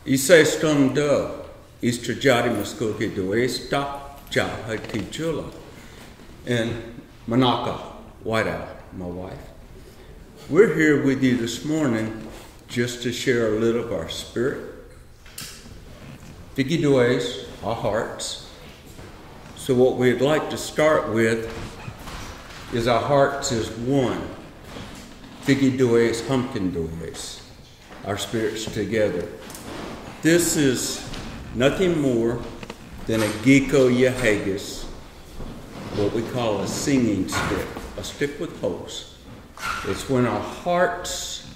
Isai Stone Do, Istrajati Muskoki Doesta, Jahati Jula, and Menaka Whitelowl, my wife. We're here with you this morning just to share a little of our spirit, Figidoes, our hearts. So what we'd like to start with is our hearts is one. Figidoes, Humpkindoes, our spirits together. This is nothing more than a Giko Yahagis, what we call a singing stick, a stick with holes. It's when our hearts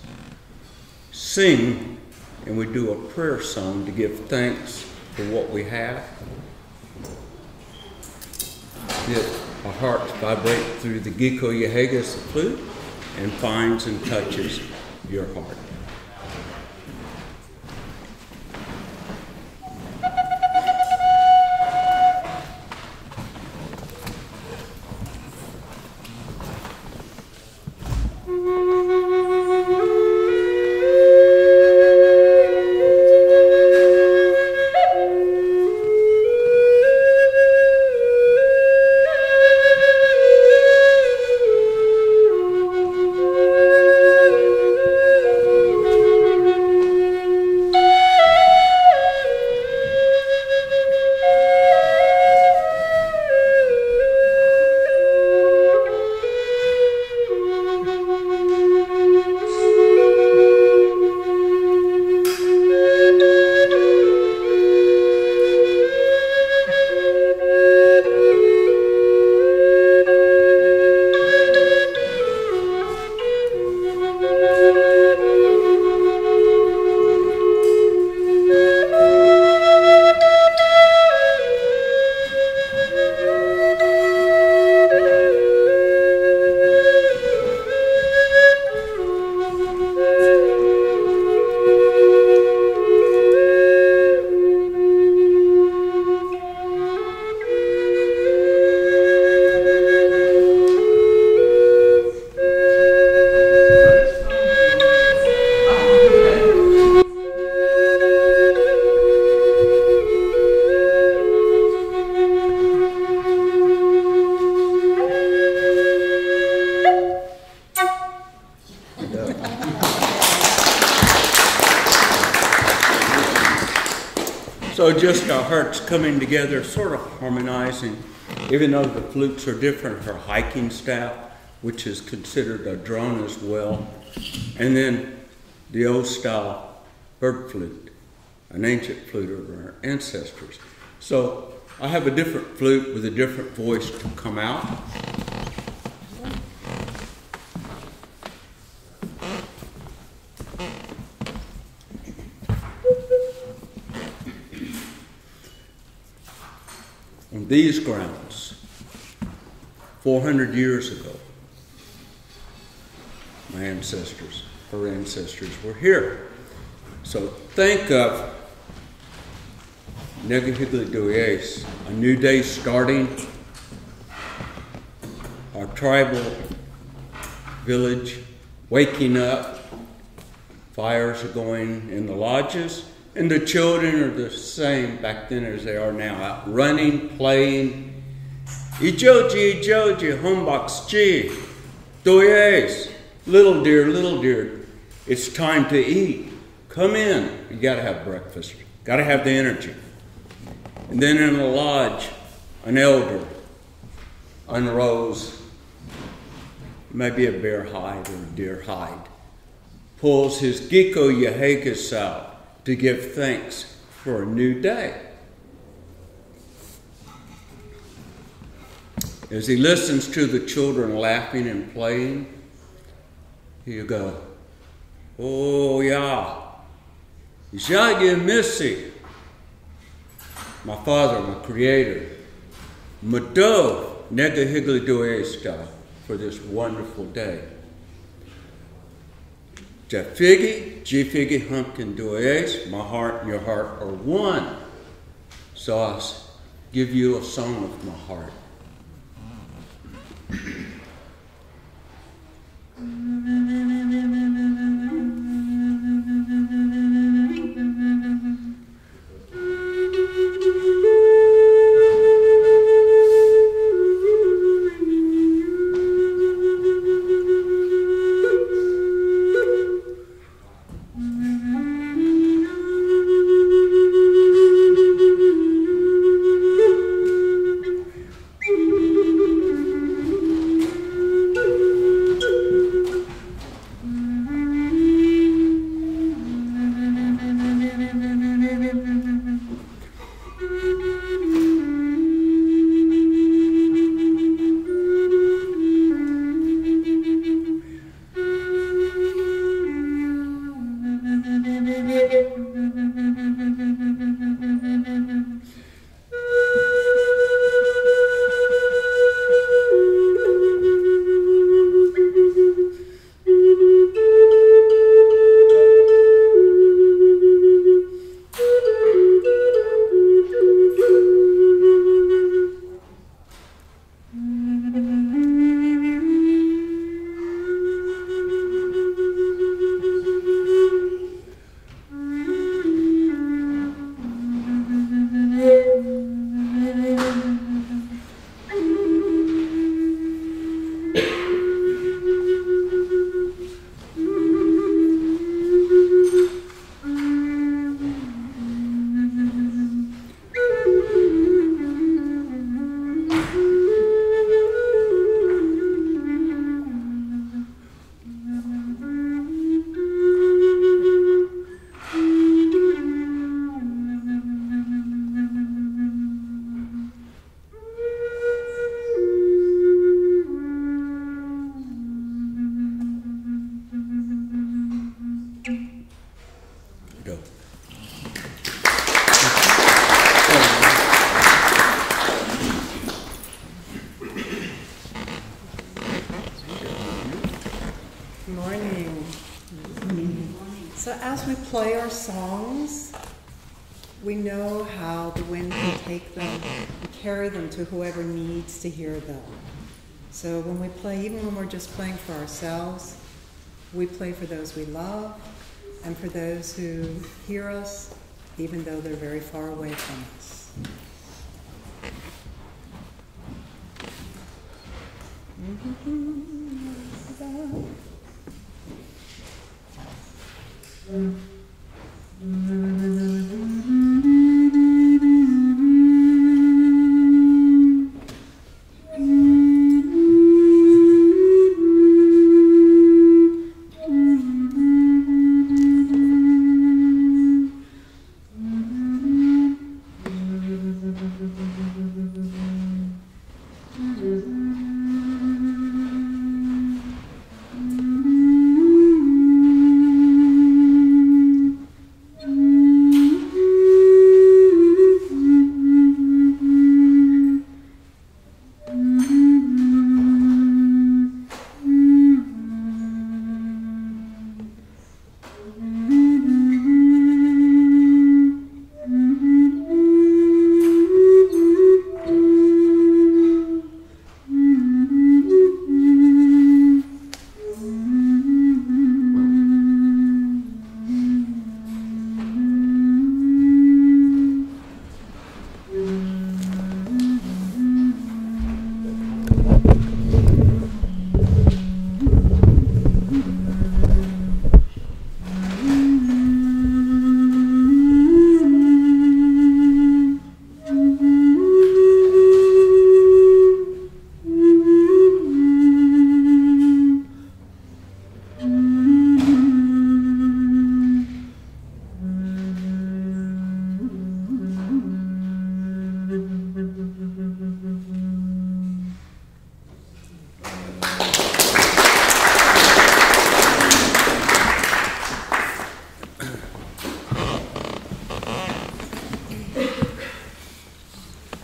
sing and we do a prayer song to give thanks for what we have. Our hearts vibrate through the Giko Yahagis flute and finds and touches your heart. So just our hearts coming together, sort of harmonizing, even though the flutes are different, her hiking staff, which is considered a drone as well, and then the old style bird flute, an ancient flute of our ancestors. So I have a different flute with a different voice to come out. On these grounds, 400 years ago, my ancestors, her ancestors were here. So think of Negahigli, a new day starting, our tribal village waking up, fires are going in the lodges, and the children are the same back then as they are now, out running, playing. Ijoji, Ijoji, Homebox G, Doyes, little dear, it's time to eat. Come in. You gotta have breakfast. Gotta have the energy. And then in the lodge, an elder unrolls maybe a bear hide or a deer hide, pulls his Giko Yahagis out to give thanks for a new day. As he listens to the children laughing and playing, he'll go, "Oh yeah, Jaya Missy, my father, my creator, Mado Negahigli Doesta for this wonderful day. Jafigi, Jifigi, Humpkin Does, my heart and your heart are one. So I'll give you a song of my heart." Play our songs, we know how the wind can take them and carry them to whoever needs to hear them. So when we play, even when we're just playing for ourselves, we play for those we love and for those who hear us, even though they're very far away from us.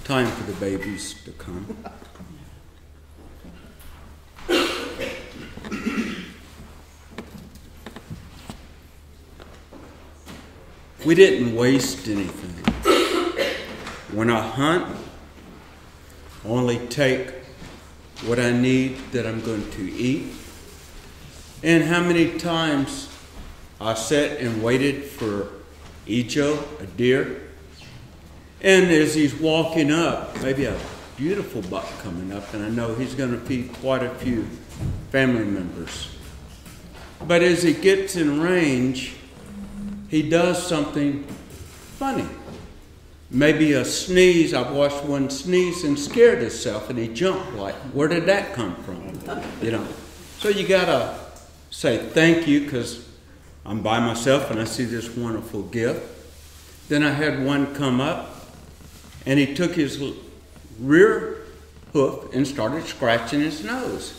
Time for the babies to come. We didn't waste anything. When I hunt, I only take what I need that I'm going to eat. And how many times I sat and waited for Ijo, a deer, and as he's walking up, maybe a beautiful buck coming up, and I know he's going to feed quite a few family members. But as he gets in range, he does something funny. Maybe a sneeze. I've watched one sneeze and scared himself, and he jumped. Like, where did that come from? You know. So you got to say thank you, because I'm by myself and I see this wonderful gift. Then I had one come up, and he took his rear hoof and started scratching his nose.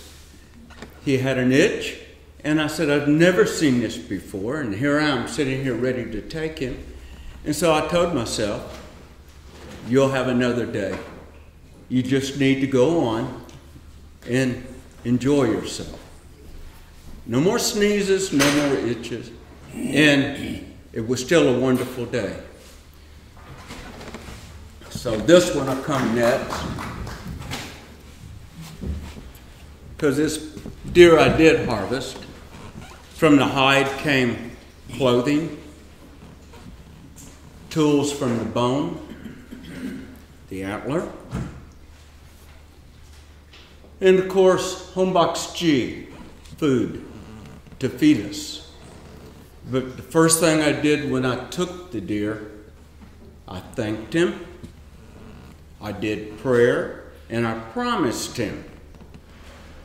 He had an itch, And I said, I've never seen this before, and here I am sitting here ready to take him. And so I told myself, you'll have another day. You just need to go on and enjoy yourself. No more sneezes, no more itches. And it was still a wonderful day. So this one will come next. Because this deer I did harvest, from the hide came clothing, tools from the bone, the antler, and of course, homebox G, food to feed us. But the first thing I did when I took the deer, I thanked him, I did prayer, and I promised him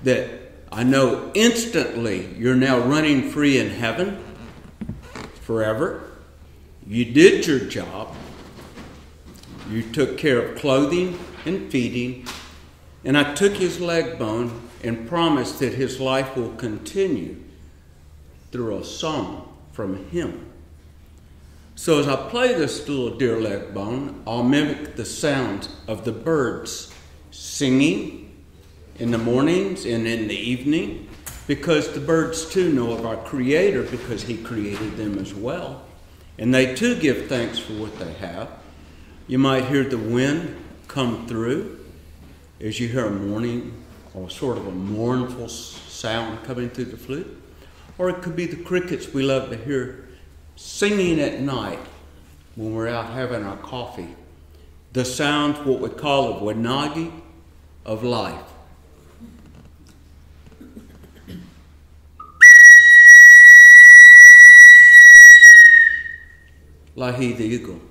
that I know instantly you're now running free in heaven forever. You did your job. You took care of clothing and feeding. And I took his leg bone and promised that his life will continue through a song from him. So as I play this little deer leg bone, I'll mimic the sound of the birds singing in the mornings and in the evening, because the birds too know of our Creator, because He created them as well. And they too give thanks for what they have. You might hear the wind come through as you hear a morning or sort of a mournful sound coming through the flute. Or it could be the crickets we love to hear singing at night when we're out having our coffee. The sound, what we call a wanagi of life. Lahi the eagle.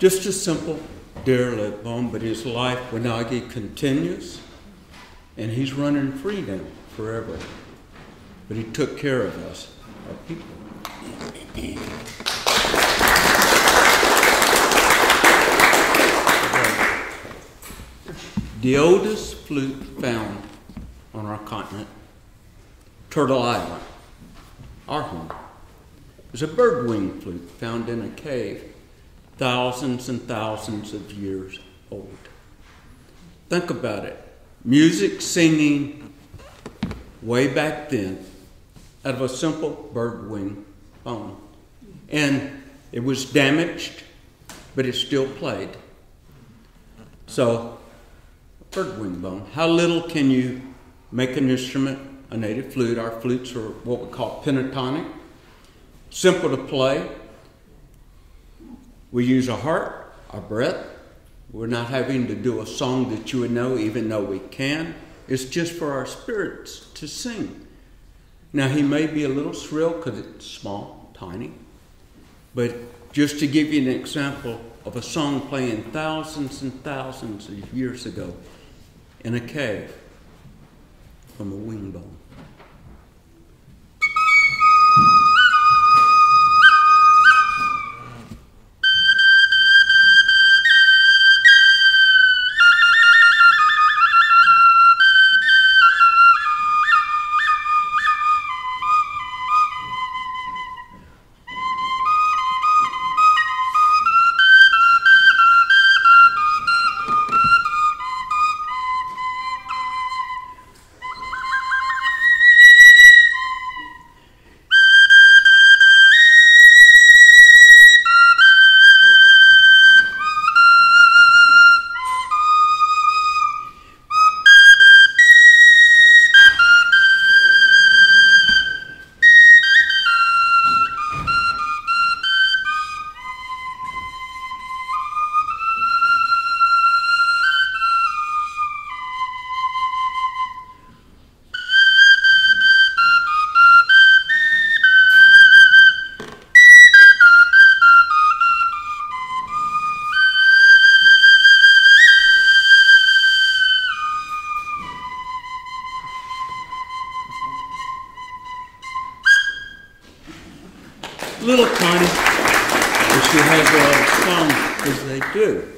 Just a simple deer leg bone, but his life, Wanagi, continues, and he's running free now forever. But he took care of us, our people. The oldest flute found on our continent, Turtle Island, our home, is a bird-wing flute found in a cave thousands and thousands of years old. Think about it. Music, singing, way back then, out of a simple bird wing bone. And It was damaged, but it still played. So, bird wing bone. How little can you make an instrument, a native flute? Our flutes are what we call pentatonic. Simple to play. We use our heart, our breath. We're not having to do a song that you would know, even though we can. It's just for our spirits to sing. Now, he may be a little shrill because it's small, tiny. But just to give you an example of a song playing thousands and thousands of years ago in a cave from a wing bone. Little tiny, but she has a song as they do.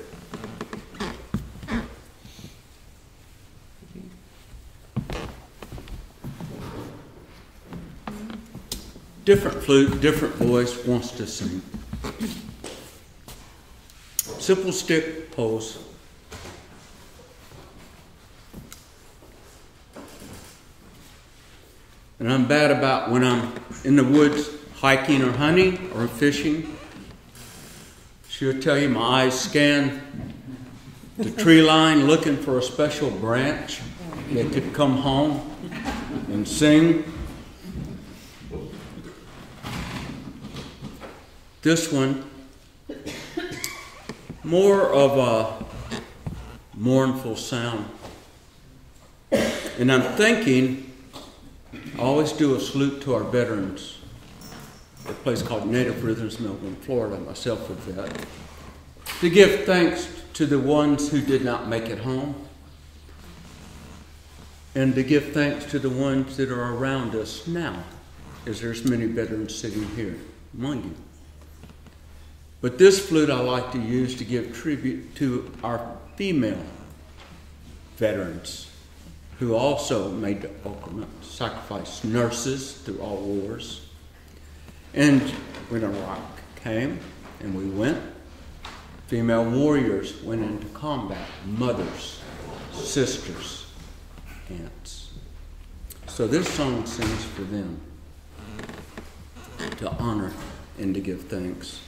Different flute, different voice, wants to sing. Simple stick pose. And I'm bad about when I'm in the woods hiking or hunting or fishing. She'll tell you my eyes scan the tree line looking for a special branch that could come home and sing. This one, more of a mournful sound. And I'm thinking, I always do a salute to our veterans. A place called Native Rhythms, Melbourne, Florida, myself with that. To give thanks to the ones who did not make it home. And to give thanks to the ones that are around us now, as there's many veterans sitting here among you. But this flute I like to use to give tribute to our female veterans who also made the ultimate sacrifice, nurses through all wars. And when Iraq came and we went, female warriors went into combat, mothers, sisters, aunts. So this song sings for them to honor and to give thanks.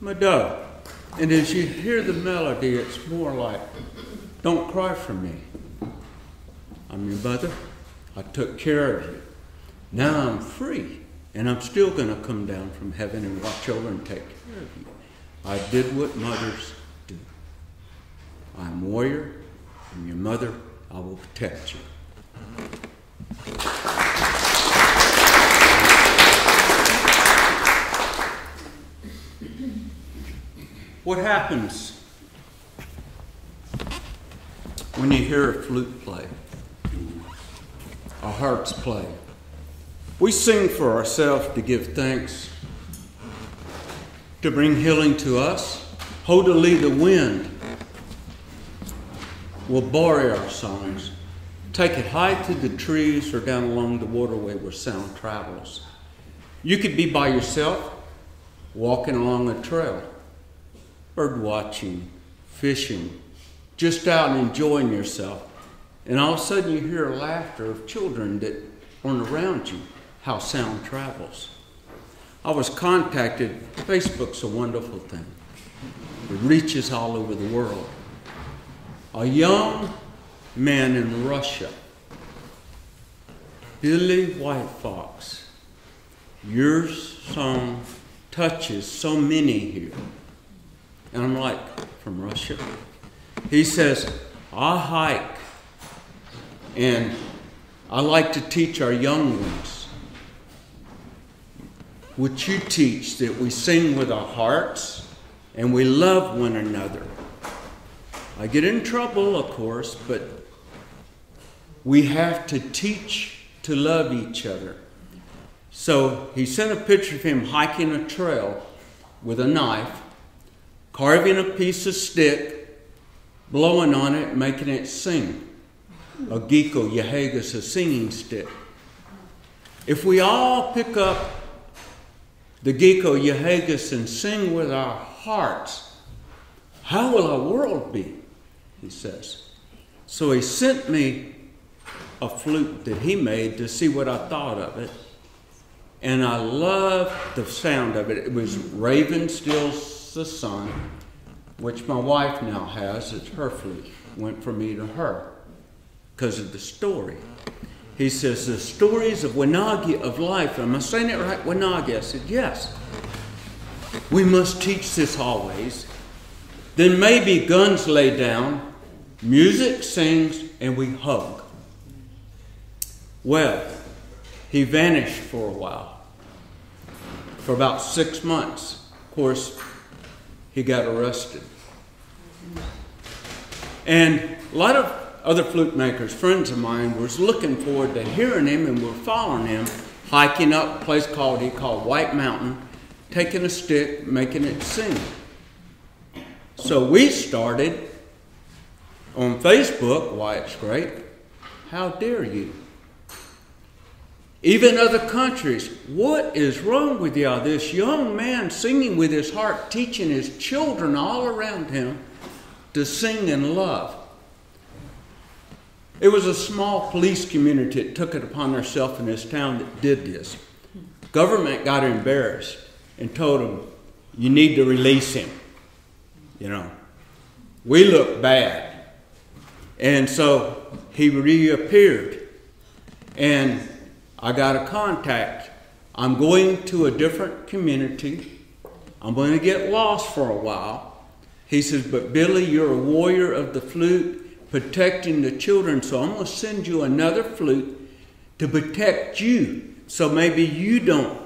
my dove. And as you hear the melody, it's more like, don't cry for me. I'm your mother. I took care of you. Now I'm free, and I'm still going to come down from heaven and watch over and take care of you. I did what mothers do. I'm a warrior. I'm your mother. I will protect you. What happens when you hear a flute play? Our hearts play. We sing for ourselves to give thanks, to bring healing to us. Hodily the wind will bury our songs. Take it high to the trees or down along the waterway where sound travels. You could be by yourself, walking along a trail, bird watching, fishing, just out enjoying yourself. And all of a sudden you hear laughter of children that aren't around you, how sound travels. I was contacted. Facebook's a wonderful thing. It reaches all over the world. A young man in Russia, Billy Whitefox, your song touches so many here. And I'm like, from Russia? He says, I hike, and I like to teach our young ones what you teach, that we sing with our hearts and we love one another. I get in trouble, of course, but we have to teach to love each other. So he sent a picture of him hiking a trail with a knife, carving a piece of stick, blowing on it, making it sing. A giko, yahagas, a singing stick. If we all pick up the giko, yahagas, and sing with our hearts, how will our world be? He says. So he sent me a flute that he made to see what I thought of it. And I loved the sound of it. It was Raven Stills the Sun, which my wife now has. It's her flute. Went from me to her because of the story. He says, the stories of Wanagi of life. Am I saying it right? Wanagi. I said, yes. We must teach this always. Then maybe guns lay down, music sings, and we hug. Well, he vanished for a while. For about 6 months. Of course, he got arrested. And a lot of other flute makers, friends of mine, was looking forward to hearing him and were following him, hiking up a place he called White Mountain, taking a stick, making it sing. So we started on Facebook. Why, it's great. How dare you? Even other countries, what is wrong with y'all? This young man singing with his heart, teaching his children all around him to sing and love. It was a small police community that took it upon themselves in this town that did this. Government got embarrassed and told them, you need to release him. You know, we look bad. And so he reappeared. And I got a contact. I'm going to a different community. I'm going to get lost for a while. He says, but Billy, you're a warrior of the flute, protecting the children. So I'm going to send you another flute to protect you. So maybe you don't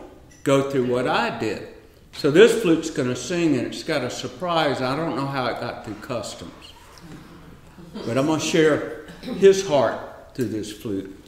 go through what I did. So this flute's going to sing, and it's got a surprise. I don't know how it got through customs. But I'm going to share his heart through this flute.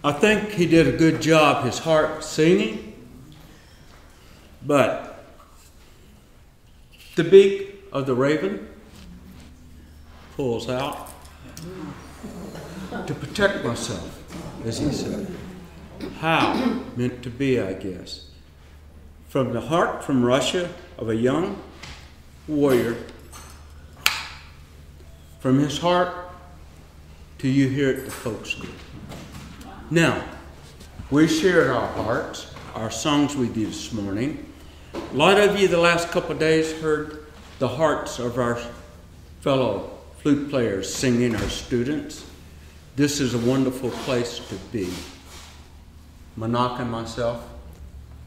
I think he did a good job, his heart singing, but the beak of the raven pulls out to protect myself, as he said. How? Meant to be, I guess. From the heart from Russia of a young warrior, from his heart to you here at the folk school. Now, we shared our hearts, our songs with you this morning. A lot of you the last couple of days heard the hearts of our fellow flute players singing, our students. This is a wonderful place to be. Menaka and myself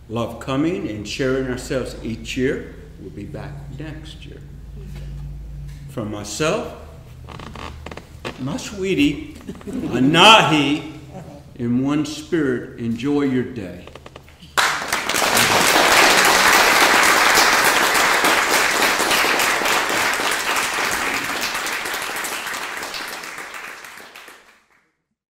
love coming and sharing ourselves each year. We'll be back next year. From myself, my sweetie, Anahi, in one spirit, enjoy your day.